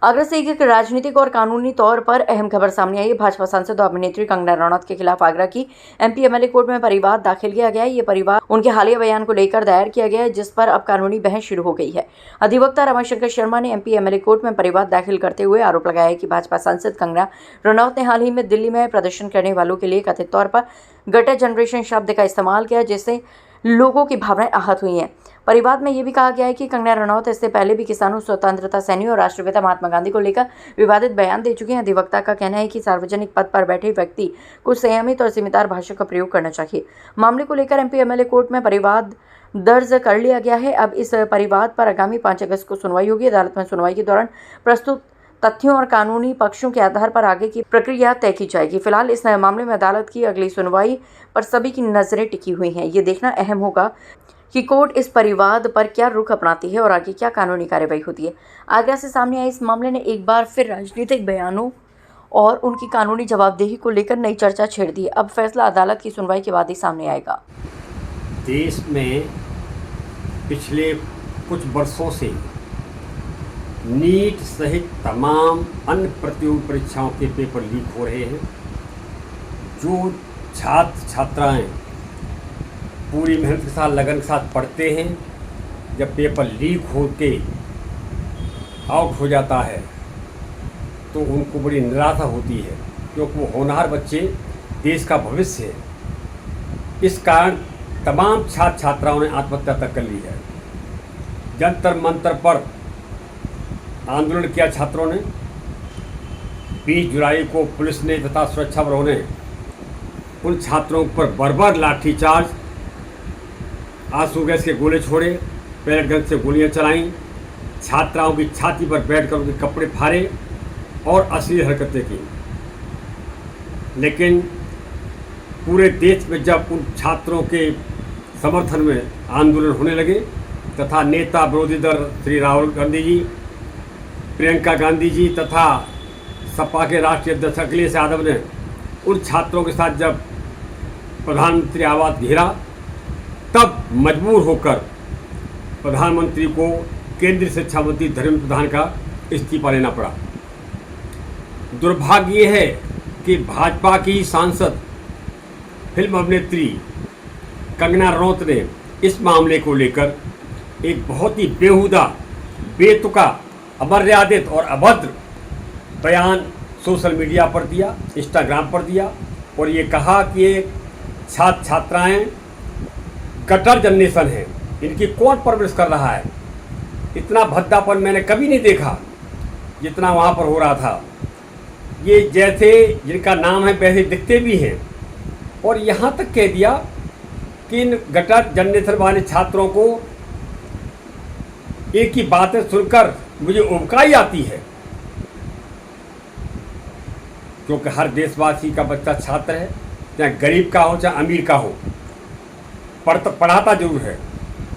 आगरा से एक राजनीतिक और कानूनी तौर पर अहम खबर सामने आई है। भाजपा सांसद और अभिनेत्री कंगना रनौत के खिलाफ आगरा की एमपी एमएलए कोर्ट में परिवाद दाखिल किया गया है। ये परिवाद उनके हालिया बयान को लेकर दायर किया गया है, जिस पर अब कानूनी बहस शुरू हो गई है। अधिवक्ता रमाशंकर शर्मा ने एमपी एमएलए कोर्ट में परिवाद दाखिल करते हुए आरोप लगाया है कि भाजपा सांसद कंगना रनौत ने हाल ही में दिल्ली में प्रदर्शन करने वालों के लिए कथित तौर पर गटर जनरेशन शब्द का इस्तेमाल किया, जिससे लोगों की भावनाएं आहत हुई हैं। परिवाद में यह भी कहा गया है कि कंगना रनौत इससे पहले भी किसानों, स्वतंत्रता सेनानियों और राष्ट्रपिता महात्मा गांधी को लेकर विवादित बयान दे चुके हैं। अधिवक्ता का कहना है कि सार्वजनिक पद पर बैठे व्यक्ति को संयमित और जिम्मेदार भाषा का प्रयोग करना चाहिए। मामले को लेकर एमपी एमएलए कोर्ट में परिवाद दर्ज कर लिया गया है। अब इस परिवाद पर आगामी 5 अगस्त को सुनवाई होगी। अदालत में सुनवाई के दौरान प्रस्तुत तथ्यों और कानूनी पक्षों के आधार पर आगे की प्रक्रिया तय की जाएगी। फिलहाल इस नए मामले में अदालत की अगली सुनवाई पर सभी की नजरें टिकी हुई हैं। ये देखना अहम होगा कि कोर्ट इस परिवाद पर क्या रुख अपनाती है और आगे क्या कानूनी कार्रवाई होती है। आगरा से सामने आए इस मामले ने एक बार फिर राजनीतिक बयानों और उनकी कानूनी जवाबदेही को लेकर नई चर्चा छेड़ दी। अब फैसला अदालत की सुनवाई के बाद ही सामने आएगा। देश में पिछले कुछ वर्षों से नीट सहित तमाम अन्य प्रतियोगी परीक्षाओं के पेपर लीक हो रहे हैं। जो छात्र छात्राएं पूरी मेहनत के साथ, लगन के साथ पढ़ते हैं, जब पेपर लीक होके आउट हो जाता है तो उनको बड़ी निराशा होती है, क्योंकि वो होनहार बच्चे देश का भविष्य है। इस कारण तमाम छात्र छात्राओं ने आत्महत्या तक कर ली है। जंतर मंतर पर आंदोलन किया छात्रों ने। 20 जुलाई को पुलिस ने तथा सुरक्षा बलों ने उन छात्रों पर बर्बर लाठीचार्ज, आंसू गैस के गोले छोड़े, पैलेट गन से गोलियां चलाईं, छात्राओं की छाती पर बैठकर उनके कपड़े फाड़े और अश्लील हरकतें की। लेकिन पूरे देश में जब उन छात्रों के समर्थन में आंदोलन होने लगे तथा नेता विरोधी दल श्री राहुल गांधी जी, प्रियंका गांधी जी तथा सपा के राष्ट्रीय अध्यक्ष अखिलेश यादव ने उन छात्रों के साथ जब प्रधानमंत्री आवास घेरा, तब मजबूर होकर प्रधानमंत्री को केंद्रीय शिक्षा मंत्री धर्मेंद्र प्रधान का इस्तीफा लेना पड़ा। दुर्भाग्य है कि भाजपा की सांसद फिल्म अभिनेत्री कंगना रनौत ने इस मामले को लेकर एक बहुत ही बेहुदा, बेतुका, अमर्यादित और अभद्र बयान सोशल मीडिया पर दिया, इंस्टाग्राम पर दिया और ये कहा कि ये छात्र छात्राएं गटर जनरेशन है, इनकी कौन परवरिश कर रहा है। इतना भद्दापन मैंने कभी नहीं देखा जितना वहाँ पर हो रहा था। ये जैसे जिनका नाम है वैसे दिखते भी हैं। और यहाँ तक कह दिया कि इन गटर जनरेशन वाले छात्रों को एक ही बातें सुनकर मुझे उबकाई आती है, क्योंकि हर देशवासी का बच्चा छात्र है, चाहे गरीब का हो चाहे अमीर का हो, पढ़ाता जरूर है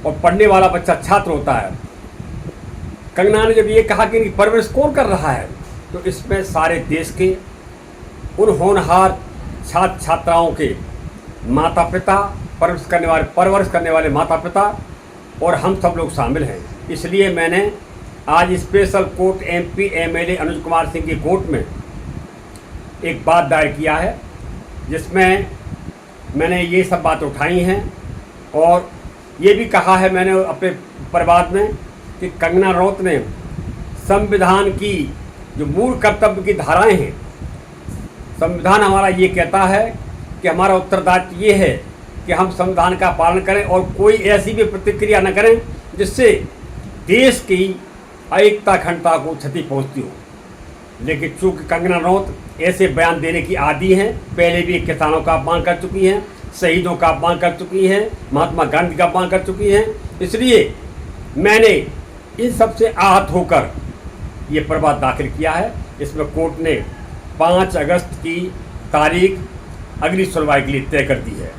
और पढ़ने वाला बच्चा छात्र होता है। कंगना ने जब ये कहा कि इनकी परवरिश कौन कर रहा है, तो इसमें सारे देश के उन होनहार छात्र छात्राओं के माता पिता, परवरिश करने वाले माता पिता और हम सब लोग शामिल हैं। इसलिए मैंने आज special court MP MLA Anuj Kumar Singh की कोर्ट में एक बात दायर किया है, जिसमें मैंने ये सब बातें उठाई हैं और ये भी कहा है मैंने अपने परिवाद में कि कंगना रनौत ने संविधान की जो मूल कर्तव्य की धाराएं हैं, संविधान हमारा ये कहता है कि हमारा उत्तरदायित्व ये है कि हम संविधान का पालन करें और कोई ऐसी भी प्रतिक्रिया न करें जिससे देश की एकता अखंडता को क्षति पहुंचती हो। लेकिन चूंकि कंगना रनौत ऐसे बयान देने की आदी हैं, पहले भी किसानों का अपमान कर चुकी हैं, शहीदों का अपमान कर चुकी हैं, महात्मा गांधी का अपमान कर चुकी हैं, इसलिए मैंने इन सब से आहत होकर ये परिवाद दाखिल किया है। इसमें कोर्ट ने 5 अगस्त की तारीख अगली सुनवाई के लिए तय कर दी है।